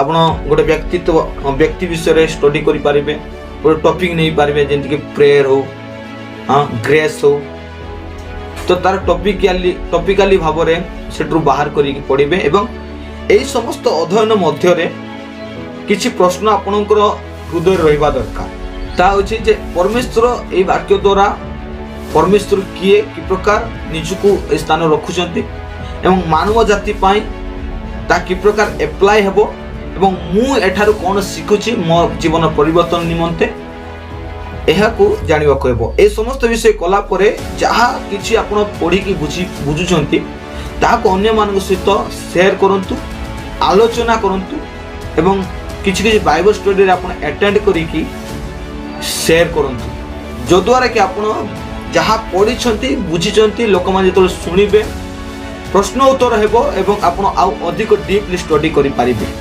ଆପଣ ଗୋଟେ ବ୍ୟକ୍ତି ବିଷୟରେ ଷ୍ଟଡି କରିପାରିବେ, ଗୋଟେ ଟପିକ୍ ନେଇପାରିବେ ଯେମିତିକି ପ୍ରେୟର ହଉ, ଗ୍ରେସ୍ ହଉ, ତ ତାର ଟପିକାଲି ଭାବରେ ସେଠୁ ବାହାର କରିକି ପଢ଼ିବେ। ଏବଂ ଏହି ସମସ୍ତ ଅଧ୍ୟୟନ ମଧ୍ୟରେ କିଛି ପ୍ରଶ୍ନ ଆପଣଙ୍କର ହୃଦୟରେ ରହିବା ଦରକାର। ତାହା ହେଉଛି ଯେ ପରମେଶ୍ୱର ଏହି ବାକ୍ୟ ଦ୍ୱାରା ପରମେଶ୍ୱର କିଏ, କି ପ୍ରକାର ନିଜକୁ ଏ ସ୍ଥାନ ରଖୁଛନ୍ତି ଏବଂ ମାନବ ଜାତି ପାଇଁ ତାହା କି ପ୍ରକାର ଆପ୍ଲାଏ ହେବ ଏବଂ ମୁଁ ଏଠାରୁ କ'ଣ ଶିଖୁଛି ମୋ ଜୀବନ ପରିବର୍ତ୍ତନ ନିମନ୍ତେ, ଏହାକୁ ଜାଣିବାକୁ ହେବ। ଏ ସମସ୍ତ ବିଷୟ କଲା ପରେ ଯାହା କିଛି ଆପଣ ପଢ଼ିକି ବୁଝୁଛନ୍ତି ତାହାକୁ ଅନ୍ୟମାନଙ୍କ ସହିତ ସେୟାର କରନ୍ତୁ, ଆଲୋଚନା କରନ୍ତୁ ଏବଂ କିଛି ବାଇବଲ ଷ୍ଟଡିରେ ଆପଣ ଆଟେଣ୍ଡ କରିକି ସେୟାର କରନ୍ତୁ, ଯଦ୍ୱାରା କି ଆପଣ ଯାହା ପଢ଼ିଛନ୍ତି ବୁଝିଛନ୍ତି ଲୋକମାନେ ଯେତେବେଳେ ଶୁଣିବେ ପ୍ରଶ୍ନ ଉତ୍ତର ହେବ ଏବଂ ଆପଣ ଆଉ ଅଧିକ ଡିପଲି ଷ୍ଟଡି କରିପାରିବେ।